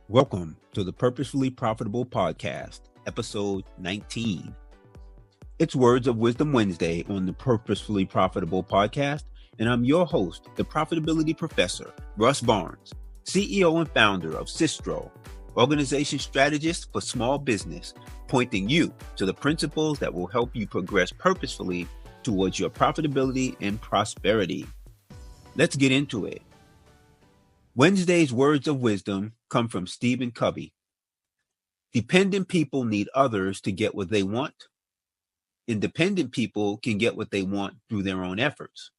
Welcome to the Purposefully Profitable Podcast, episode 19. It's Words of Wisdom Wednesday on the Purposefully Profitable Podcast, and I'm your host, the Profitability Professor, Russ Barnes, CEO and founder of Systro, organization strategist for small business, pointing you to the principles that will help you progress purposefully towards your profitability and prosperity. Let's get into it. Wednesday's words of wisdom come from Stephen Covey. Dependent people need others to get what they want. Independent people can get what they want through their own efforts.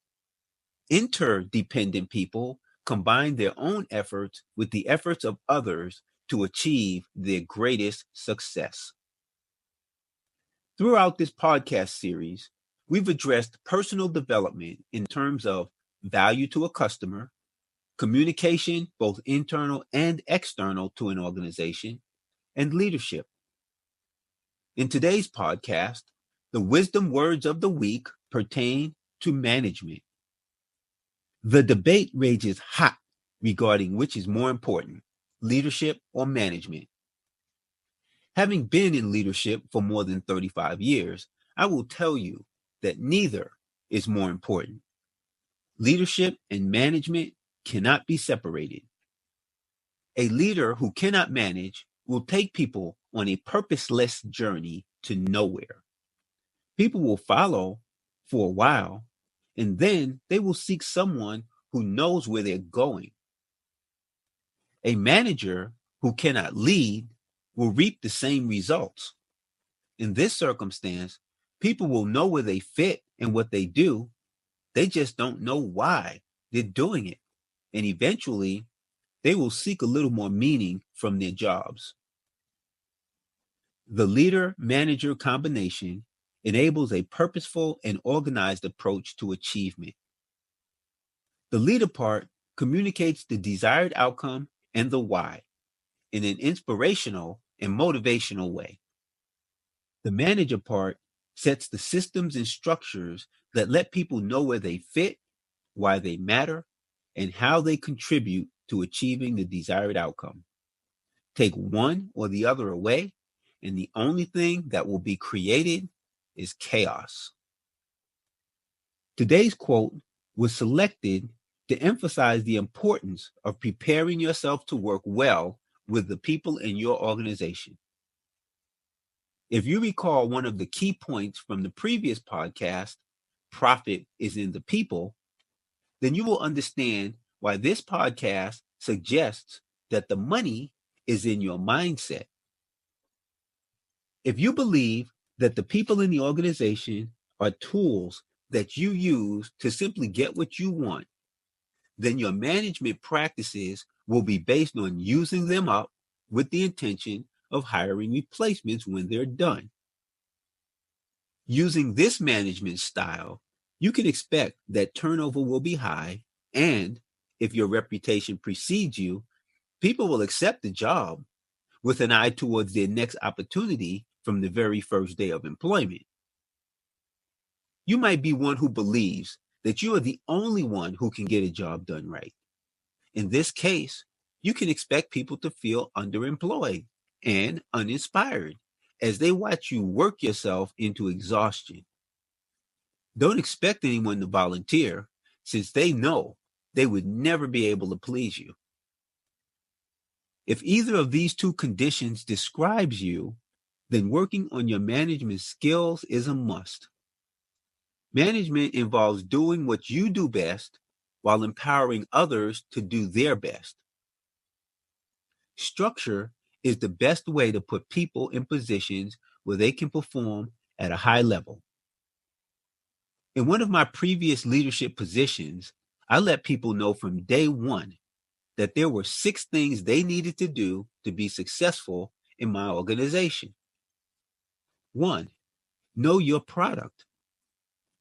Interdependent people combine their own efforts with the efforts of others to achieve their greatest success. Throughout this podcast series, we've addressed personal development in terms of value to a customer, communication, both internal and external to an organization, and leadership. In today's podcast, the wisdom words of the week pertain to management. The debate rages hot regarding which is more important, leadership or management. Having been in leadership for more than 35 years, I will tell you that neither is more important. Leadership and management cannot be separated. A leader who cannot manage will take people on a purposeless journey to nowhere. People will follow for a while, and then they will seek someone who knows where they're going. A manager who cannot lead will reap the same results. In this circumstance, people will know where they fit and what they do. They just don't know why they're doing it. And eventually, they will seek a little more meaning from their jobs. The leader-manager combination enables a purposeful and organized approach to achievement. The leader part communicates the desired outcome and the why in an inspirational and motivational way. The manager part sets the systems and structures that let people know where they fit, why they matter, and how they contribute to achieving the desired outcome. Take one or the other away, and the only thing that will be created is chaos. Today's quote was selected to emphasize the importance of preparing yourself to work well with the people in your organization. If you recall one of the key points from the previous podcast, profit is in the people, then you will understand why this podcast suggests that the money is in your mindset. If you believe that the people in the organization are tools that you use to simply get what you want, then your management practices will be based on using them up with the intention of hiring replacements when they're done. Using this management style, you can expect that turnover will be high, and if your reputation precedes you, people will accept the job with an eye towards their next opportunity from the very first day of employment. You might be one who believes that you are the only one who can get a job done right. In this case, you can expect people to feel underemployed and uninspired as they watch you work yourself into exhaustion. Don't expect anyone to volunteer, since they know they would never be able to please you. If either of these two conditions describes you, then working on your management skills is a must. Management involves doing what you do best while empowering others to do their best. Structure is the best way to put people in positions where they can perform at a high level. In one of my previous leadership positions, I let people know from day one that there were 6 things they needed to do to be successful in my organization. 1, know your product.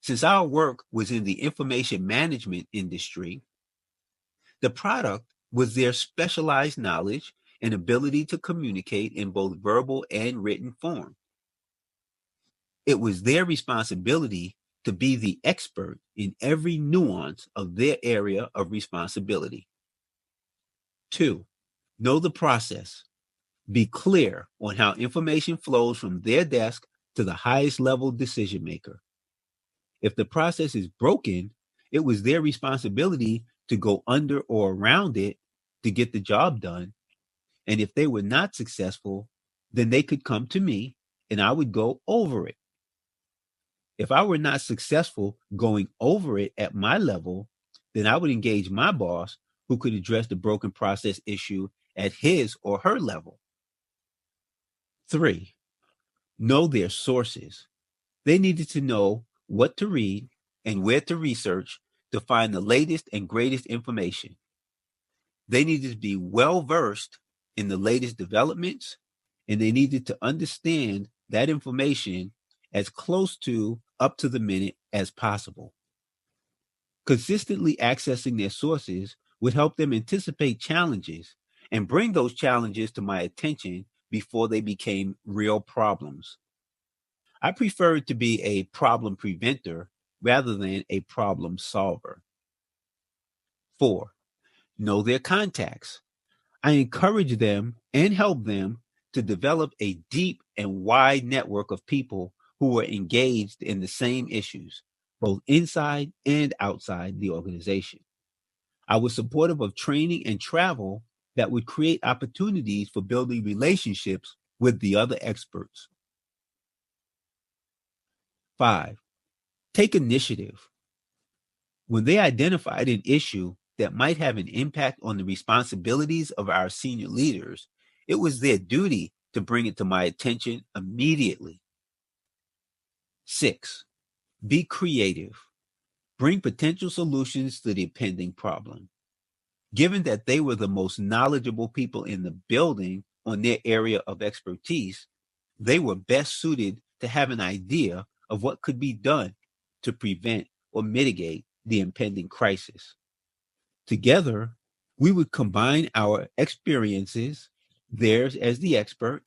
Since our work was in the information management industry, the product was their specialized knowledge and ability to communicate in both verbal and written form. It was their responsibility to be the expert in every nuance of their area of responsibility. 2, Know the process. Be clear on how information flows from their desk to the highest level decision maker. If the process is broken, it was their responsibility to go under or around it to get the job done. And if they were not successful, then they could come to me and I would go over it. If I were not successful going over it at my level, then I would engage my boss who could address the broken process issue at his or her level. 3, know their sources. They needed to know what to read and where to research to find the latest and greatest information. They needed to be well versed in the latest developments, and they needed to understand that information as close to up to the minute as possible. Consistently accessing their sources would help them anticipate challenges and bring those challenges to my attention before they became real problems. I prefer to be a problem preventer rather than a problem solver. 4, know their contacts. I encourage them and help them to develop a deep and wide network of people who are engaged in the same issues, both inside and outside the organization. I was supportive of training and travel that would create opportunities for building relationships with the other experts. 5, take initiative. When they identified an issue that might have an impact on the responsibilities of our senior leaders, it was their duty to bring it to my attention immediately. 6, be creative. Bring potential solutions to the pending problem. Given that they were the most knowledgeable people in the building on their area of expertise, they were best suited to have an idea of what could be done to prevent or mitigate the impending crisis. Together, we would combine our experiences, theirs as the expert,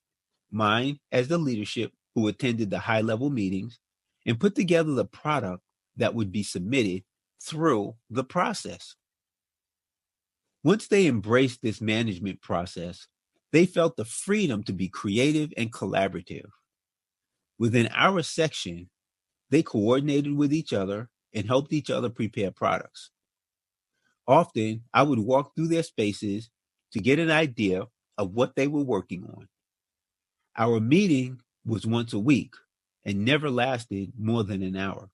mine as the leadership who attended the high-level meetings, and put together the product that would be submitted through the process. Once they embraced this management process, they felt the freedom to be creative and collaborative. Within our section, they coordinated with each other and helped each other prepare products. Often, I would walk through their spaces to get an idea of what they were working on. Our meeting was once a week and never lasted more than an hour.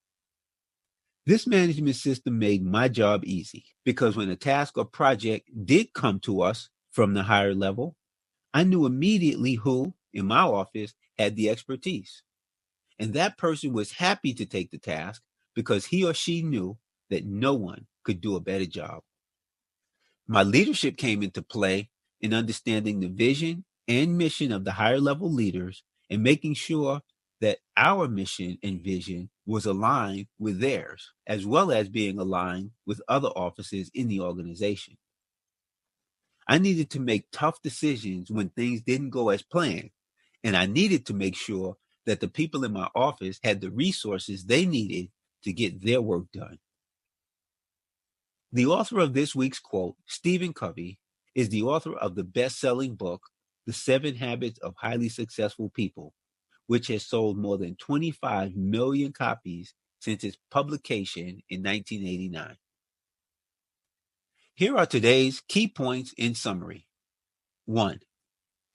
This management system made my job easy because when a task or project did come to us from the higher level, I knew immediately who, in my office, had the expertise. And that person was happy to take the task because he or she knew that no one could do a better job. My leadership came into play in understanding the vision and mission of the higher level leaders and making sure that our mission and vision was aligned with theirs, as well as being aligned with other offices in the organization. I needed to make tough decisions when things didn't go as planned, and I needed to make sure that the people in my office had the resources they needed to get their work done. The author of this week's quote, Stephen Covey, is the author of the best-selling book, The 7 Habits of Highly Successful People, which has sold more than 25 million copies since its publication in 1989. Here are today's key points in summary. 1.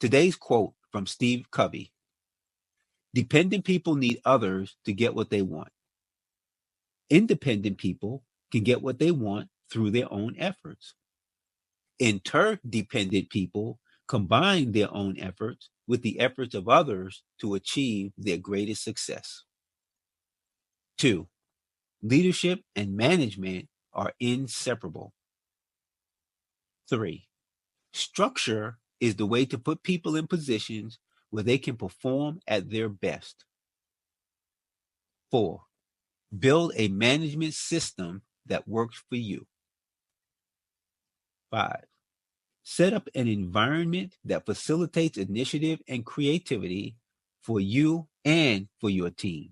Today's quote from Steve Covey. Dependent people need others to get what they want. Independent people can get what they want through their own efforts. Interdependent people combine their own efforts with the efforts of others to achieve their greatest success. 2. Leadership and management are inseparable. 3. Structure is the way to put people in positions where they can perform at their best. 4. Build a management system that works for you. 5. Set up an environment that facilitates initiative and creativity for you and for your team.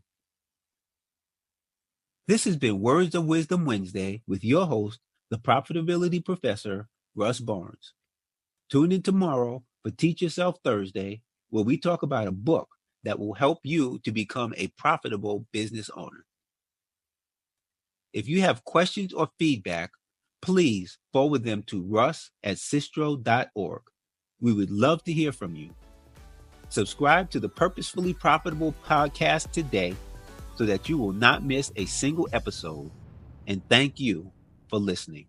This has been Words of Wisdom Wednesday with your host, the Profitability Professor, Russ Barnes. Tune in tomorrow for Teach Yourself Thursday, where we talk about a book that will help you to become a profitable business owner. If you have questions or feedback, please forward them to russ@systro.org. We would love to hear from you. Subscribe to the Purposefully Profitable Podcast today so that you will not miss a single episode. And thank you for listening.